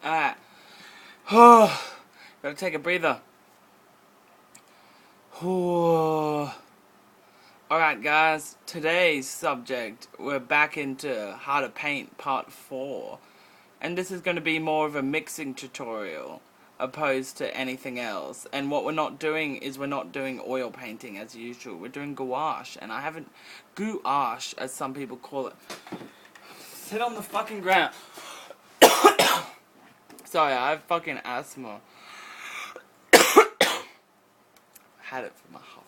Alright. Gotta take a breather. Alright guys, today's subject, we're back into how to paint part 4. And this is going to be more of a mixing tutorial opposed to anything else. And what we're not doing is we're not doing oil painting as usual. We're doing gouache. And I haven't... Gouache, as some people call it. Sit on the fucking ground. Sorry, I have fucking asthma. Had it for my half.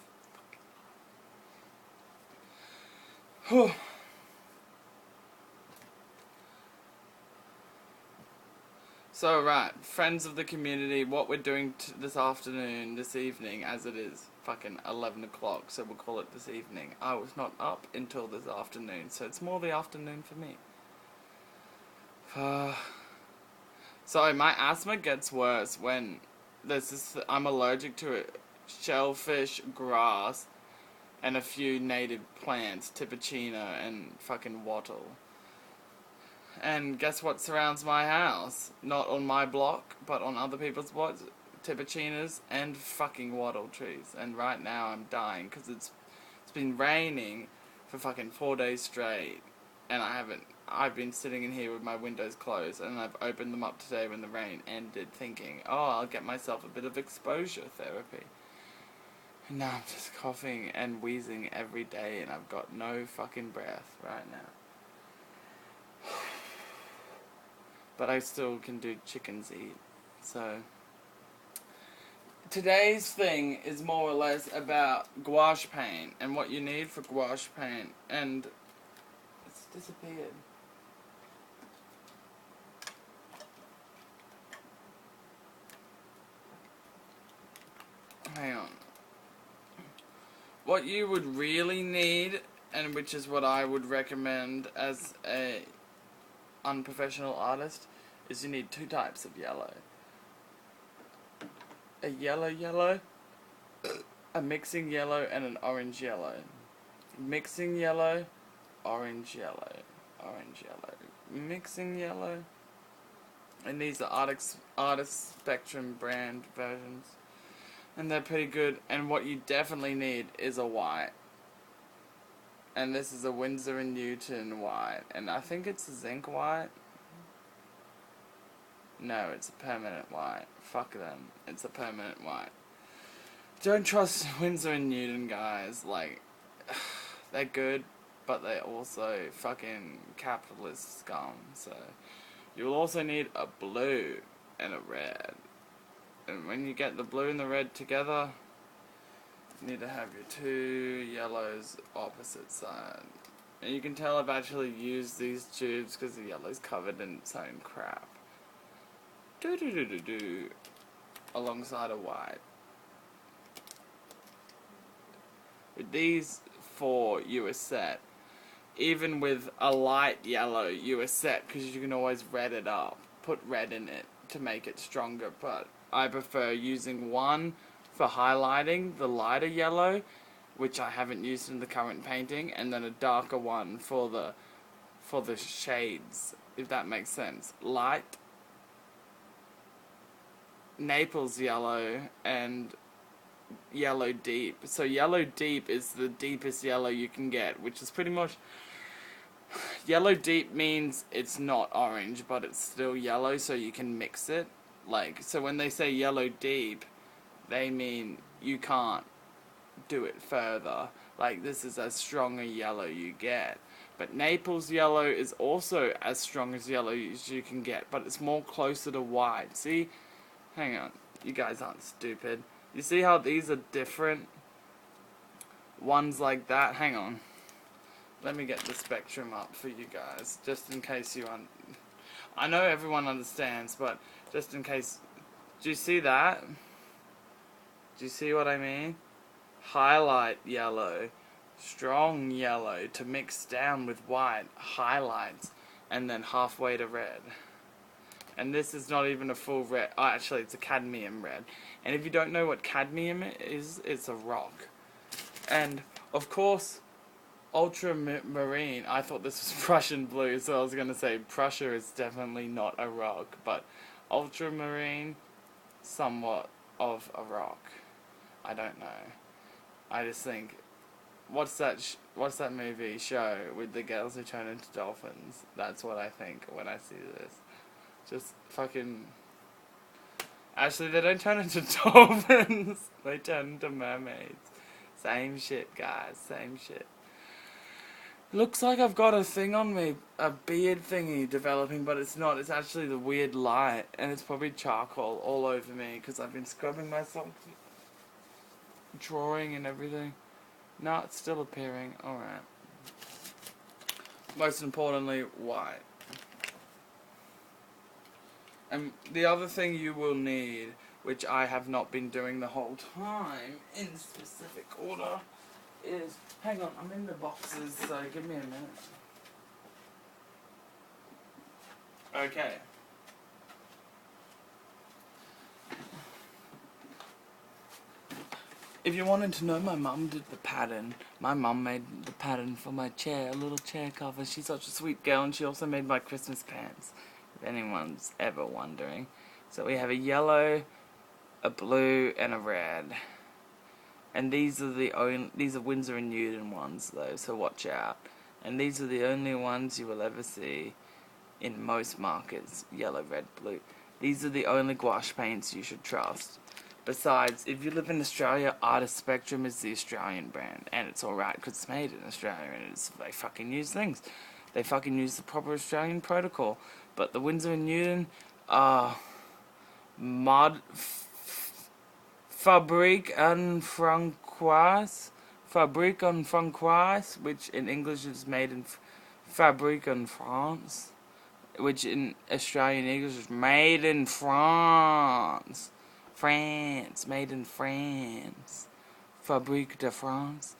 So right, friends of the community, what we're doing this afternoon, this evening, as it is fucking 11 o'clock, so we'll call it this evening. I was not up until this afternoon, so it's more the afternoon for me. Sorry, my asthma gets worse when there's this, I'm allergic to it. Shellfish, grass, and a few native plants, tipicina and fucking wattle. And guess what surrounds my house? Not on my block, but on other people's blocks. Tipicinas and fucking wattle trees. And right now I'm dying because it's been raining for fucking 4 days straight. And I've been sitting in here with my windows closed, and I've opened them up today when the rain ended thinking, oh, I'll get myself a bit of exposure therapy. And now I'm just coughing and wheezing every day, and I've got no fucking breath right now. But I still can do chickens eat. So today's thing is more or less about gouache paint and what you need for gouache paint. And it's disappeared. Hang on. What you would really need, and which is what I would recommend as a unprofessional artist, is you need 2 types of yellow. A yellow, a mixing yellow, and an orange yellow. Mixing yellow, orange yellow, orange yellow, mixing yellow. And these are Artist Spectrum brand versions. And they're pretty good. And what you definitely need is a white. And this is a Winsor & Newton white. And I think it's a zinc white. No, it's a permanent white. Fuck them. It's a permanent white. Don't trust Winsor & Newton, guys. Like, they're good, but they're also fucking capitalist scum. So, you'll also need a blue and a red. And when you get the blue and the red together, you need to have your 2 yellows opposite side. And you can tell I've actually used these tubes because the yellow's covered in its own crap. Alongside a white. With these 4, you are set. Even with a light yellow, you are set because you can always red it up. Put red in it to make it stronger, but I prefer using one for highlighting, the lighter yellow, which I haven't used in the current painting, and then a darker one for the shades, if that makes sense. Light, Naples yellow, and yellow deep. So yellow deep is the deepest yellow you can get, which is pretty much... Yellow deep means it's not orange, but it's still yellow, so you can mix it. Like, so when they say yellow deep, they mean you can't do it further. Like, this is as strong a yellow you get. But Naples yellow is also as strong as yellow as you can get, but it's more closer to white. See? Hang on. You guys aren't stupid. You see how these are different? Ones like that. Hang on. Let me get the spectrum up for you guys, just in case you I know everyone understands, but just in case. Do you see that? Do you see what I mean? Highlight yellow, strong yellow to mix down with white, highlights, and then halfway to red. And this is not even a full red. Oh, actually, it's a cadmium red. And if you don't know what cadmium is, it's a rock. And, of course, ultramarine, I thought this was Prussian blue, so I was going to say Prussia is definitely not a rock, but ultramarine, somewhat of a rock. I don't know. I just think, what's that movie show with the girls who turn into dolphins? That's what I think when I see this. Just fucking... Actually, they don't turn into dolphins. They turn into mermaids. Same shit, guys. Same shit. Looks like I've got a thing on me, a beard thingy developing, but it's not. It's actually the weird light, and it's probably charcoal all over me because I've been scrubbing myself, drawing and everything. No, it's still appearing. Alright. Most importantly, white. And the other thing you will need, which I have not been doing the whole time in specific order, is... Hang on, I'm in the boxes, so give me a minute. Okay. If you wanted to know, my mum did the pattern. My mum made the pattern for my chair, a little chair cover. She's such a sweet girl, and she also made my Christmas pants, if anyone's ever wondering. So we have a yellow, a blue, and a red. And these are Winsor and Newton ones though, so watch out. And these are the only ones you will ever see in most markets, yellow, red, blue. These are the only gouache paints you should trust. Besides, if you live in Australia, Artist Spectrum is the Australian brand, and it's alright because it's made in Australia, and they fucking use things. They fucking use the proper Australian protocol. But the Winsor and Newton are Fabrique en Francoise, which in English is made in Fabrique en France, which in Australian English is made in France. Made in France. Fabrique de France.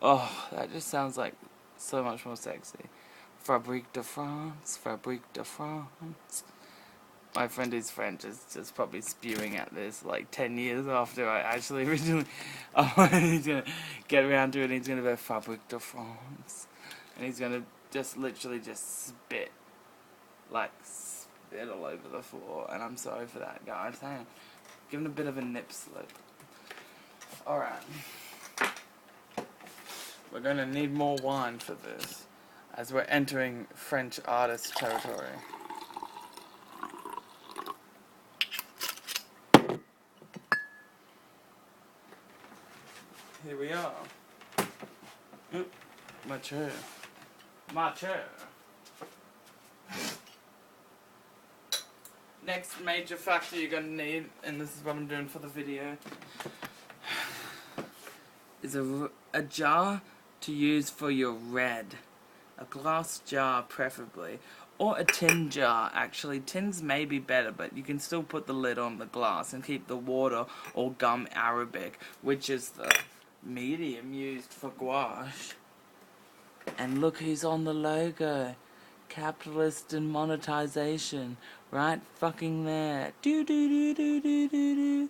Oh, that just sounds like so much more sexy. Fabrique de France. My friend who's French is just probably spewing at this like 10 years after I actually originally... he's going to get around to it and he's going to go Fabrique de France. And he's going to just literally just spit. Like, spit all over the floor. And I'm sorry for that, guys. Hang on. Give him a bit of a nip slip. Alright. We're going to need more wine for this, as we're entering French artist territory. Here we are. Oop, my chair. Next major factor you're going to need, and this is what I'm doing for the video, is a jar to use for your red. A glass jar preferably. Or a tin jar, actually. Tins may be better, but you can still put the lid on the glass and keep the water or gum arabic, which is the medium used for gouache. And look who's on the logo. Capitalist and monetization. Right fucking there. Do do do do do do do.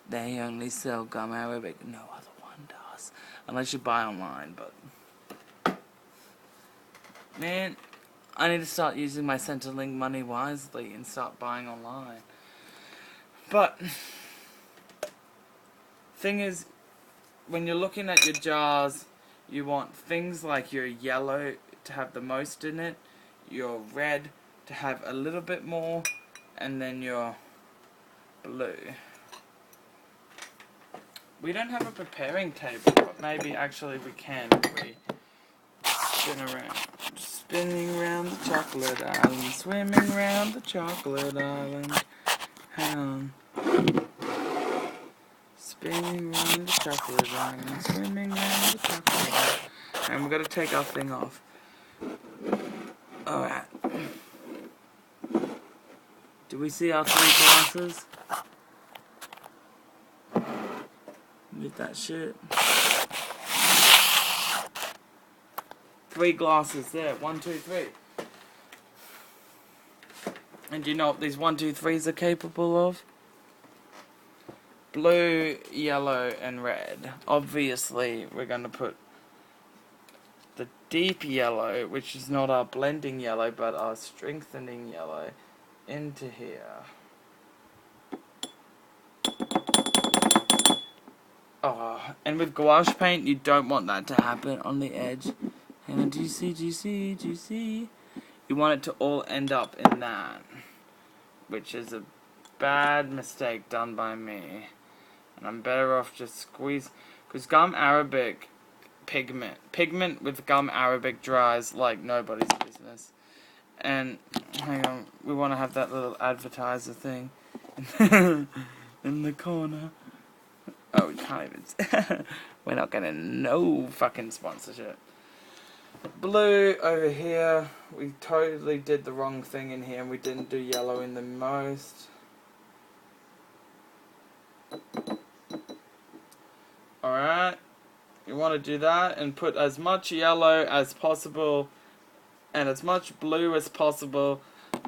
They only sell gum arabic. No other one does. Unless you buy online, but... Man, I need to start using my Centrelink money wisely and start buying online. But... thing is, when you're looking at your jars, you want things like your yellow to have the most in it, your red to have a little bit more, and then your blue. We don't have a preparing table, but maybe actually we can if we spin around. Spinning round the chocolate island, swimming round the chocolate island. Hang on. Spinning round the chocolate island, swimming round the chocolate island. And we've got to take our thing off. Alright. Do we see our 3 glasses? With that shit. 3 glasses there. 1, 2, 3. And do you know what these 1, 2, 3s are capable of? Blue, yellow, and red. Obviously, we're going to put the deep yellow, which is not our blending yellow, but our strengthening yellow, into here. Oh, and with gouache paint, you don't want that to happen on the edge. Hang on, do you see? You want it to all end up in that, which is a bad mistake done by me. And I'm better off just squeeze, because gum arabic pigment with gum arabic dries like nobody's business. And hang on, we want to have that little advertiser thing in the corner. Oh, we can't even. We're not getting no fucking sponsorship. Blue over here. We totally did the wrong thing in here, and we didn't do yellow in the most. Alright. You want to do that and put as much yellow as possible and as much blue as possible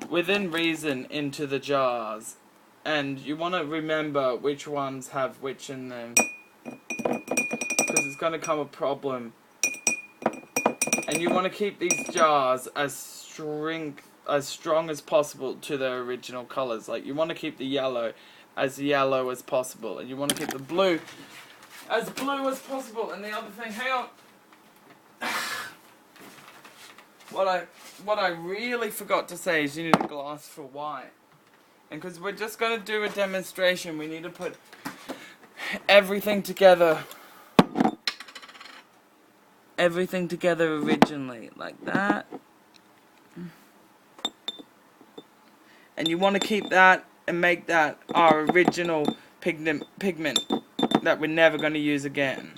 within reason into the jars. And you want to remember which ones have which in them, because it's going to come a problem. And you want to keep these jars as strong as possible to their original colours. Like, you want to keep the yellow as possible, and you want to keep the blue as blue as possible. And the other thing, hang on. What I really forgot to say is you need a glass for white. And because we're just going to do a demonstration, we need to put everything together. Everything together originally, like that. And you want to keep that and make that our original pigment that we're never going to use again.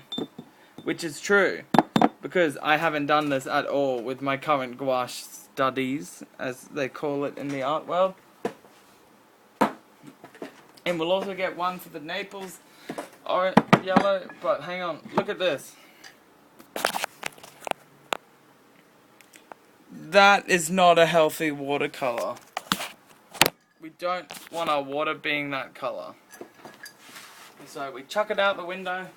Which is true, because I haven't done this at all with my current gouache studies, as they call it in the art world. And we'll also get one for the Naples orange, yellow, but hang on, look at this. That is not a healthy watercolor. We don't want our water being that color. So we chuck it out the window.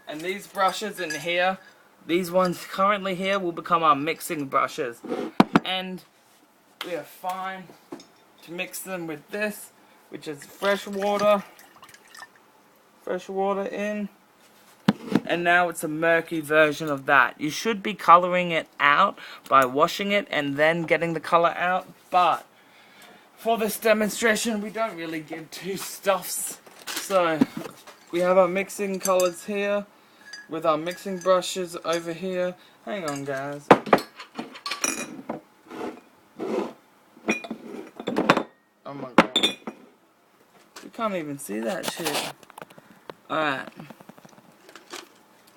And these brushes in here, these ones currently here, will become our mixing brushes. And we are fine to mix them with this, which is fresh water in, and now it's a murky version of that. You should be coloring it out by washing it and then getting the color out, but for this demonstration we don't really give two stuffs. So we have our mixing colors here with our mixing brushes over here. Hang on, guys. Oh my god. You can't even see that shit. Alright.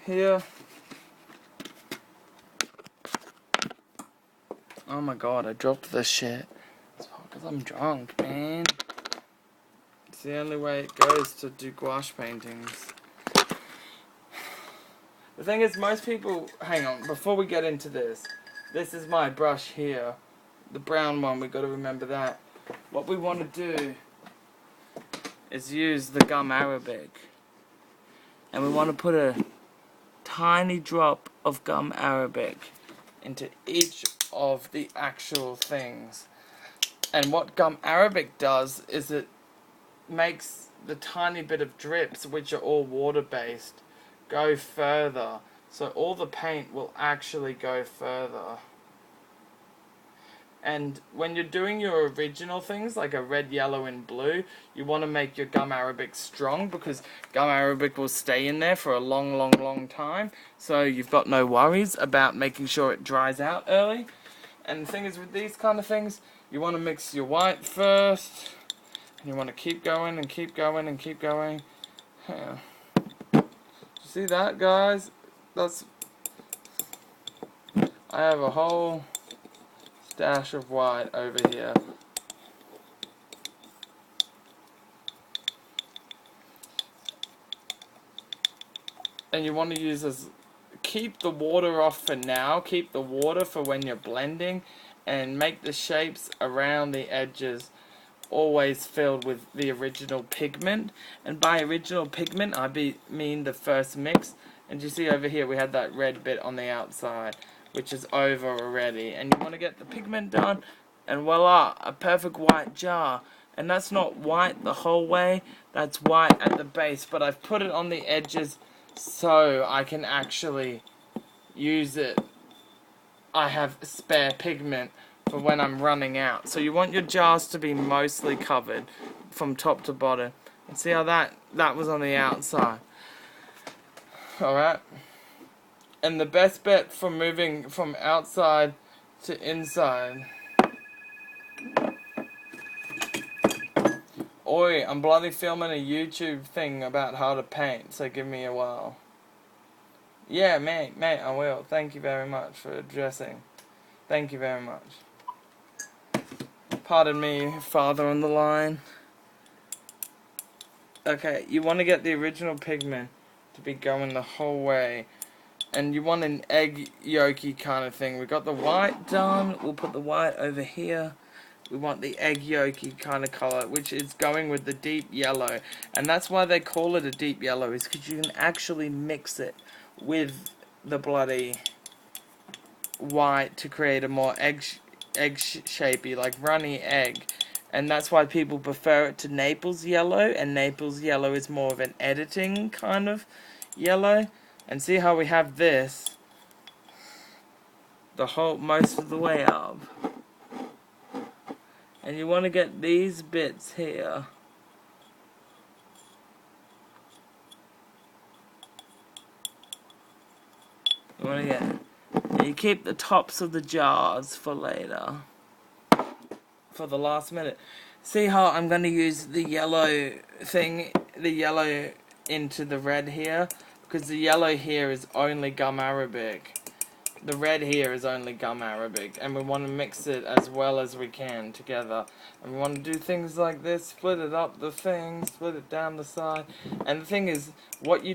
Here. Oh my god, I dropped this shit. It's because I'm drunk, man. It's the only way it goes to do gouache paintings. The thing is, most people... Hang on, before we get into this. This is my brush here. The brown one, we've got to remember that. What we want to do is use the gum arabic. And we want to put a tiny drop of gum arabic into each of the actual things. And what gum arabic does is it makes the tiny bit of drips, which are all water based, go further. So all the paint will actually go further. And when you're doing your original things, like a red, yellow, and blue, you want to make your gum arabic strong, because gum arabic will stay in there for a long, long, long time. So you've got no worries about making sure it dries out early. And the thing is, with these kind of things, you want to mix your white first. And you want to keep going and keep going and keep going. Yeah. See that, guys? That's... I have a whole dash of white over here. And you want to use this, keep the water off for now, keep the water for when you're blending, and make the shapes around the edges always filled with the original pigment. And by original pigment I mean the first mix, And you see over here we had that red bit on the outside, which is over already. And you want to get the pigment done, and voila, a perfect white jar. And that's not white the whole way, that's white at the base, but I've put it on the edges so I can actually use it. I have spare pigment for when I'm running out. So you want your jars to be mostly covered from top to bottom. And see how that was on the outside. Alright? And the best bet for moving from outside to inside. Oi, I'm bloody filming a YouTube thing about how to paint, so give me a while. Yeah, mate, I will. Thank you very much for addressing. Thank you very much. Pardon me, father on the line. Okay, you want to get the original pigment to be going the whole way. And you want an egg yolky kind of thing. We got the white done. We'll put the white over here. We want the egg yolky kind of color, which is going with the deep yellow. And that's why they call it a deep yellow, is because you can actually mix it with the bloody white to create a more egg shapey, like runny egg. And that's why people prefer it to Naples yellow, and Naples yellow is more of an editing kind of yellow. And see how we have this the whole most of the way up. And you want to get these bits here. You want to get, and you keep the tops of the jars for later, for the last minute. See how I'm going to use the yellow thing, the yellow into the red here, because the yellow here is only gum arabic. The red here is only gum arabic, and we want to mix it as well as we can together. And we want to do things like this, split it up the thing, split it down the side. And the thing is, what you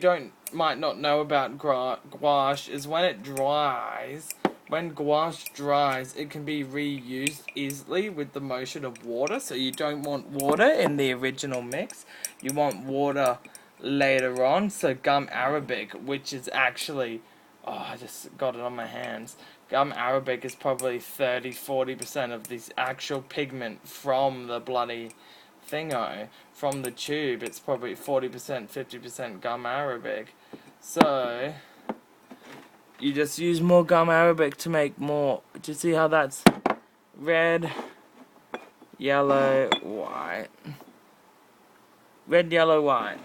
might not know about gouache is when it dries, when gouache dries, it can be reused easily with the motion of water. So you don't want water in the original mix, you want water later on. So gum arabic, which is actually, oh, I just got it on my hands. Gum arabic is probably 30-40% of this actual pigment from the bloody thingo, from the tube. It's probably 40%, 50% gum arabic. So you just use more gum arabic to make more. Do you see how that's red, yellow, white? Red, yellow, white.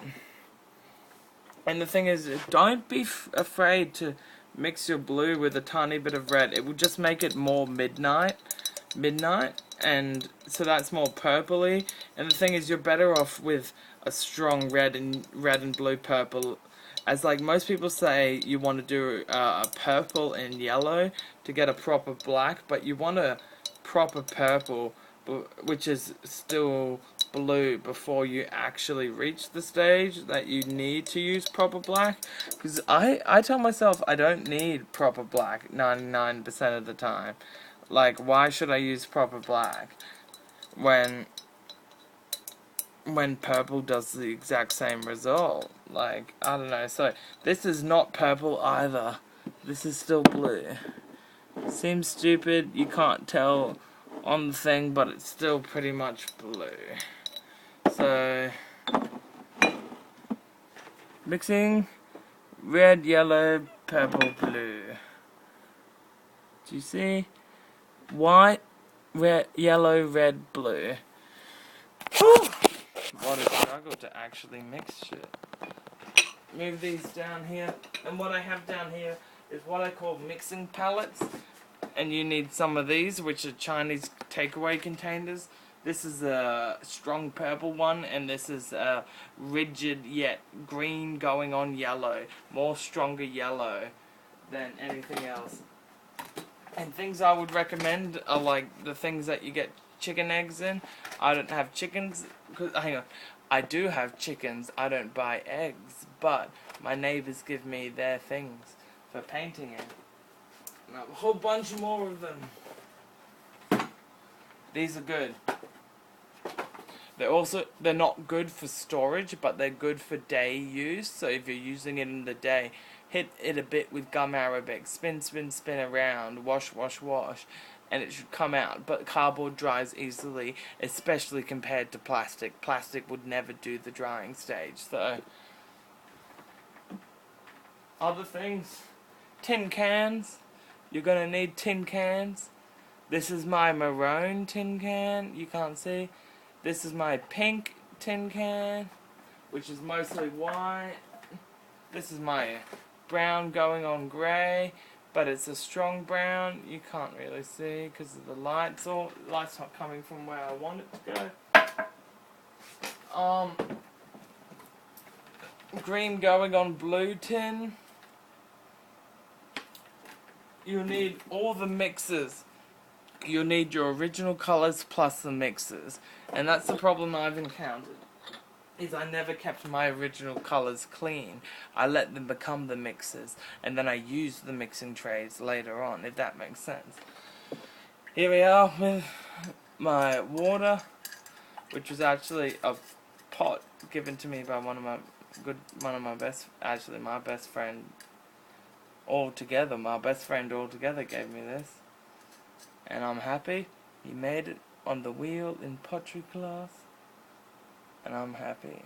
And the thing is, don't be afraid to mix your blue with a tiny bit of red. It will just make it more midnight, and so that's more purpley. And the thing is, you're better off with a strong red and blue purple. As like most people say, you want to do a purple and yellow to get a proper black, but you want a proper purple, which is still blue, before you actually reach the stage that you need to use proper black. Because I tell myself I don't need proper black 99% of the time. Like, why should I use proper black when purple does the exact same result? Like, I don't know. So this is not purple either, this is still blue. Seems stupid, you can't tell on the thing, but it's still pretty much blue. So, mixing red, yellow, purple, blue. Do you see? White, red, yellow, red, blue. Whew! What a struggle to actually mix shit. Move these down here. And what I have down here is what I call mixing palettes. And you need some of these, which are Chinese takeaway containers. This is a strong purple one, and this is a rigid yet green going on yellow. More stronger yellow than anything else. And things I would recommend are like the things that you get chicken eggs in. I don't have chickens, hang on, I do have chickens, I don't buy eggs, but my neighbors give me their things for painting in. And I have a whole bunch more of them. These are good. They're not good for storage, but they're good for day use. So if you're using it in the day, hit it a bit with gum arabic, spin, spin, spin around, wash, wash, wash, and it should come out. But cardboard dries easily, especially compared to plastic. Plastic would never do the drying stage. So, other things, tin cans. You're gonna need tin cans. This is my maroon tin can, you can't see. This is my pink tin can, which is mostly white. This is my brown going on grey, but it's a strong brown. You can't really see because of the lights. Or light's not coming from where I want it to go. Green going on blue tin. You need all the mixes. You need your original colours plus the mixes. And that's the problem I've encountered. Is I never kept my original colours clean. I let them become the mixes. And then I use the mixing trays later on, if that makes sense. Here we are with my water, which was actually a pot given to me by my best friend altogether. My best friend altogether gave me this. And I'm happy. He made it on the wheel in pottery class. And I'm happy.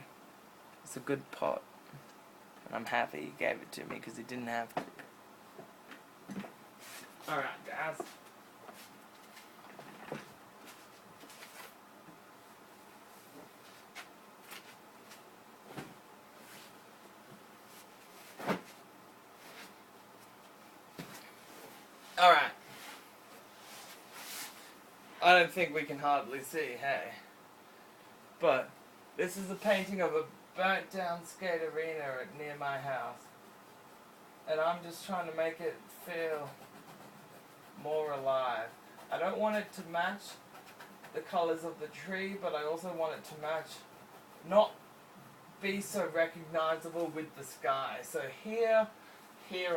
It's a good pot. And I'm happy he gave it to me because he didn't have to. Alright, guys. Alright. I don't think we can hardly see, hey. But this is a painting of a burnt down skate arena near my house. And I'm just trying to make it feel more alive. I don't want it to match the colours of the tree, but I also want it to match, not be so recognizable with the sky. So here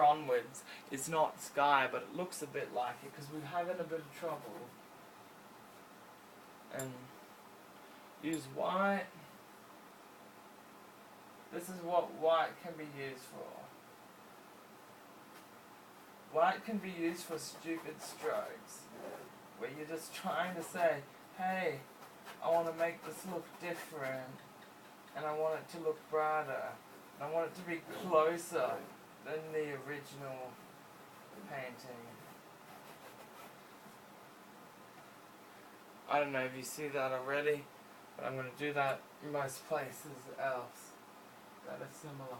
onwards is not sky, but it looks a bit like it because we're having a bit of trouble. And use white. This is what white can be used for. White can be used for stupid strokes, where you're just trying to say, hey, I want to make this look different, and I want it to look brighter, and I want it to be closer than the original painting. I don't know if you see that already, but I'm going to do that in most places else that are similar.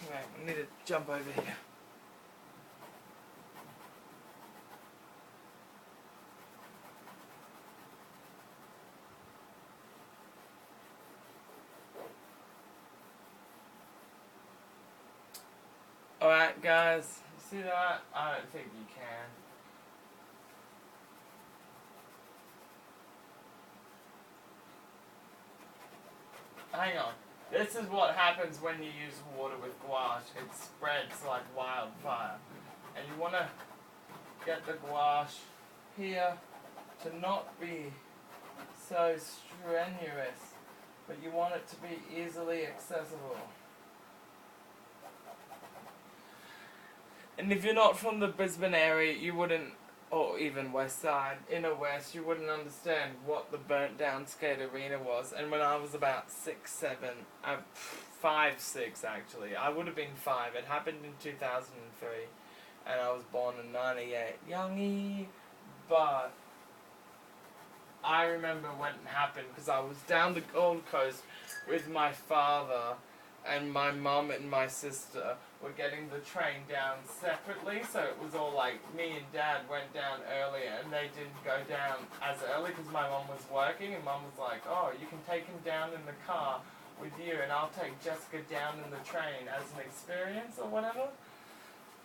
Okay, we need to jump over here. Alright guys, you see that? I don't think you can. Hang on. This is what happens when you use water with gouache. It spreads like wildfire. And you want to get the gouache here to not be so strenuous, but you want it to be easily accessible. And if you're not from the Brisbane area, you wouldn't, or even west side, inner west, you wouldn't understand what the burnt down skate arena was. And when I was about 6, 7, 5, 6 actually, I would have been 5. It happened in 2003, and I was born in 98. Youngie, but I remember when it happened because I was down the Gold Coast with my father, and my mum and my sister were getting the train down separately, so it was all like me and dad went down earlier and they didn't go down as early because my mum was working, and mum was like, oh, you can take him down in the car with you and I'll take Jessica down in the train as an experience or whatever.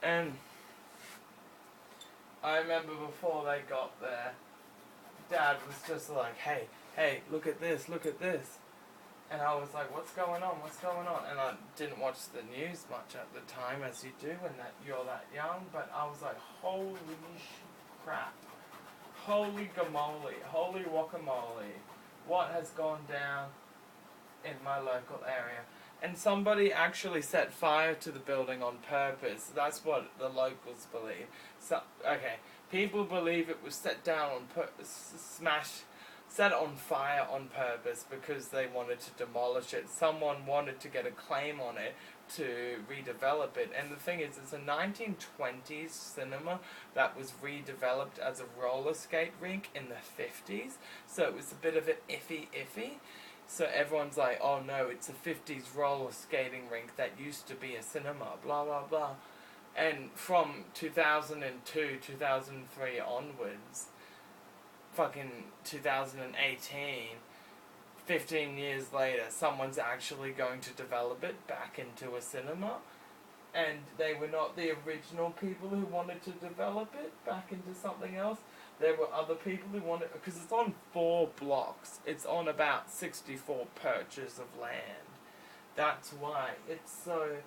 And I remember before they got there, dad was just like, hey, look at this, look at this. And I was like, what's going on, what's going on? And I didn't watch the news much at the time, as you do when you're that young, but I was like, holy crap. Holy gamoly, holy guacamole. What has gone down in my local area? And somebody actually set fire to the building on purpose. That's what the locals believe. So, okay, people believe it was set down on set on fire on purpose because they wanted to demolish it. Someone wanted to get a claim on it to redevelop it. And the thing is, it's a 1920s cinema that was redeveloped as a roller skate rink in the 50s. So it was a bit of an iffy. So everyone's like, oh no, it's a 50s roller skating rink that used to be a cinema, blah blah blah. And from 2002, 2003 onwards, fucking 2018, 15 years later, someone's actually going to develop it back into a cinema. And they were not the original people who wanted to develop it back into something else. There were other people who wanted, because it's on 4 blocks. It's on about 64 perches of land. That's why it's so.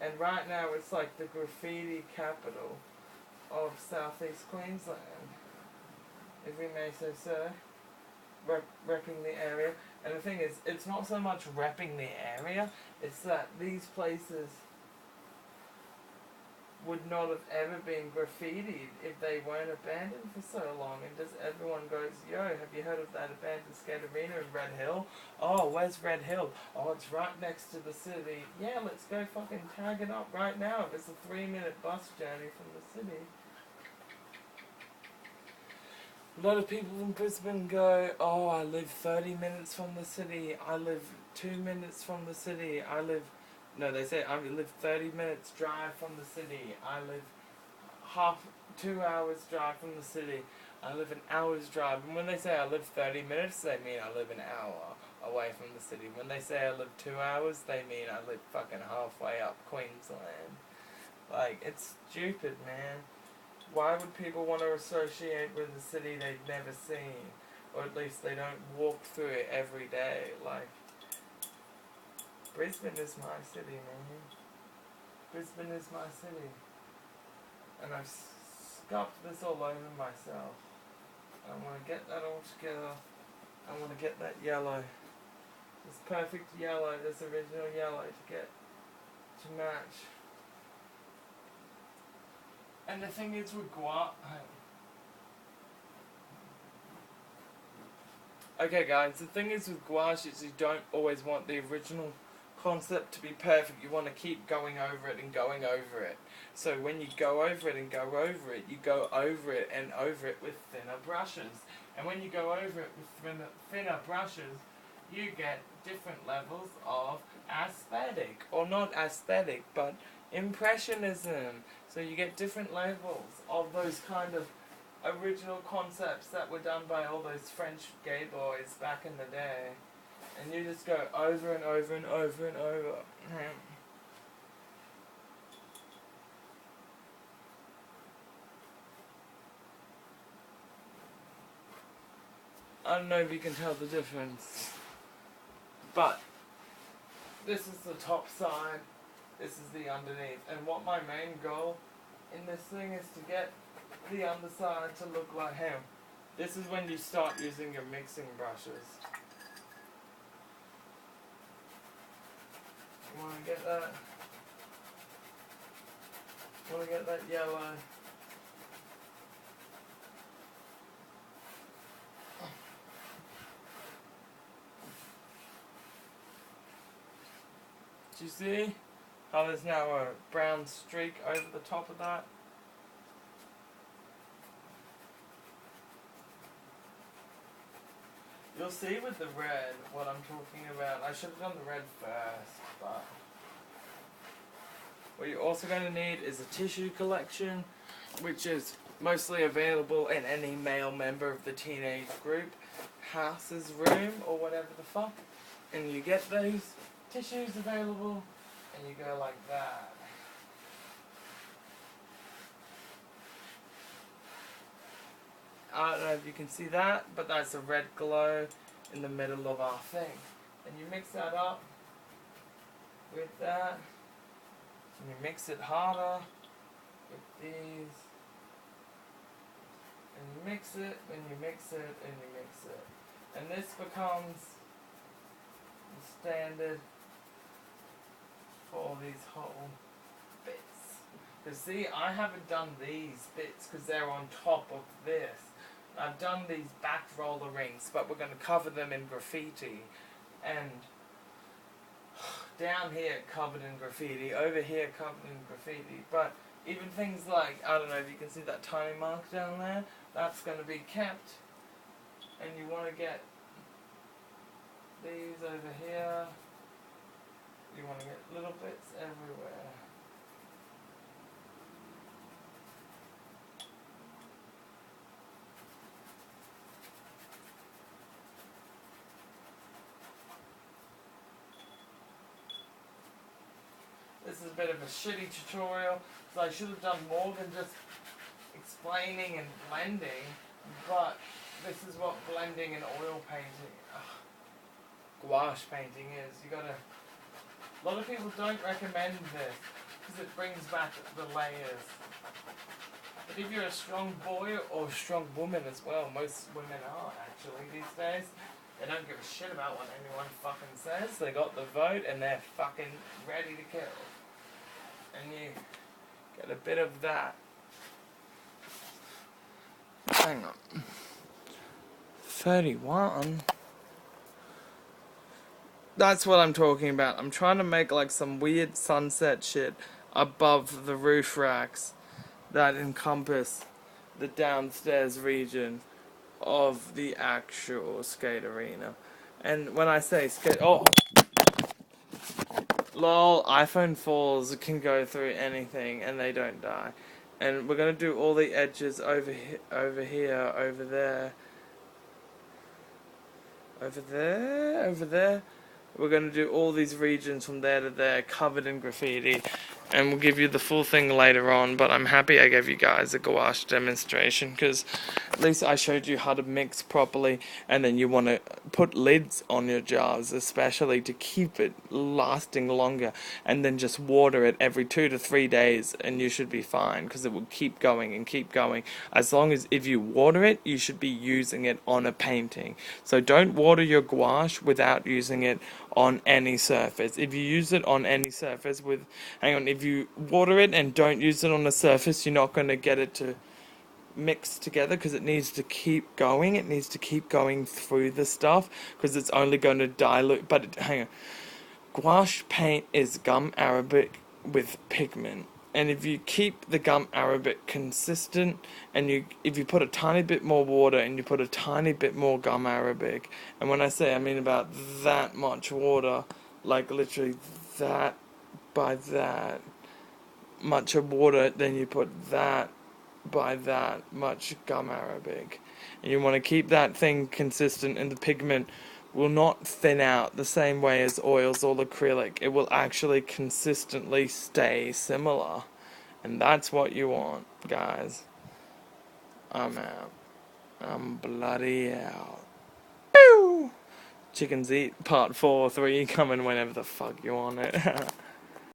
And right now it's like the graffiti capital of southeast Queensland, if we may say so. Repping the area. And the thing is, it's not so much repping the area, it's that these places would not have ever been graffitied if they weren't abandoned for so long. And just everyone goes, yo, have you heard of that abandoned skate arena in Red Hill? Oh, where's Red Hill? Oh, it's right next to the city. Yeah, let's go fucking tag it up right now. It's a 3-minute bus journey from the city. A lot of people in Brisbane go, oh, I live 30 minutes from the city. I live 2 minutes from the city. They say I live 30 minutes drive from the city. I live 2 hours drive from the city. I live an hour's drive. And when they say I live 30 minutes, they mean I live an hour away from the city. When they say I live 2 hours, they mean I live fucking halfway up Queensland. Like, it's stupid, man. Why would people want to associate with a city they've never seen? Or at least they don't walk through it every day. Like, Brisbane is my city, man. Brisbane is my city. And I've scuffed this all over myself. I want to get that all together. I want to get that yellow. This perfect yellow, this original yellow to match. And the thing is with Gouache... Okay guys, the thing is with Gouache is you don't always want the original concept to be perfect. You want to keep going over it and going over it. So when you go over it and go over it, you go over it and over it with thinner brushes. And when you go over it with thinner brushes, you get different levels of aesthetic. Or not aesthetic, but impressionism. So you get different levels of those kind of original concepts that were done by all those French gay boys back in the day. And you just go over and over and over and over. I don't know if you can tell the difference. But this is the top side. This is the underneath. And what my main goal in this thing is to get the underside to look like him. This is when you start using your mixing brushes. You want to get that? Want to get that yellow? Do you see how there's now a brown streak over the top of that? You'll see with the red what I'm talking about. I should have done the red first, but what you're also going to need is a tissue collection, which is mostly available in any male member of the teenage group house's room or whatever the fuck. And you get those tissues available and you go like that. I don't know if you can see that, but that's a red glow in the middle of our thing. And you mix that up with that, and you mix it harder with these, and you mix it, and you mix it, and you mix it. And this becomes the standard for these whole bits. Because see, I haven't done these bits because they're on top of this. I've done these back roller rings, but we're going to cover them in graffiti. And down here covered in graffiti, over here covered in graffiti. But even things like, I don't know if you can see that tiny mark down there, that's going to be kept. And you want to get these over here. You want to get little bits everywhere. This is a bit of a shitty tutorial, so I should have done more than just explaining and blending, but this is what blending and oil painting, gouache painting is. You gotta, a lot of people don't recommend this, because it brings back the layers. But if you're a strong boy, or a strong woman as well, most women are actually these days, they don't give a shit about what anyone fucking says. They got the vote and they're fucking ready to kill. And you get a bit of that. Hang on. 31? That's what I'm talking about. I'm trying to make like some weird sunset shit above the roof racks that encompass the downstairs region of the actual skate arena. And when I say skate, lol, iPhone 4s can go through anything and they don't die. And we're gonna do all the edges over here, over there, over there. We're gonna do all these regions from there to there, covered in graffiti. And we'll give you the full thing later on, but I'm happy I gave you guys a gouache demonstration, because at least I showed you how to mix properly, and then you want to put lids on your jars, especially to keep it lasting longer, and then just water it every 2 to 3 days, and you should be fine, because it will keep going and keep going. As long as if you water it, you should be using it on a painting. So don't water your gouache without using it on any surface. If you use it on any surface if you water it and don't use it on a surface, you're not going to get it to mix together, because it needs to keep going. It needs to keep going through the stuff, because it's only going to dilute. But gouache paint is gum arabic with pigment. And if you keep the gum arabic consistent, and if you put a tiny bit more water and you put a tiny bit more gum arabic, and when I say I mean about that much water, like literally that by that much of water, then you put that by that much gum arabic, and you want to keep that thing consistent, and the pigment will not thin out the same way as oils or acrylic. It will actually consistently stay similar, and that's what you want, guys. I'm out. I'm bloody out. Pew! Chickens Eat Part 4, 3 coming whenever the fuck you want it.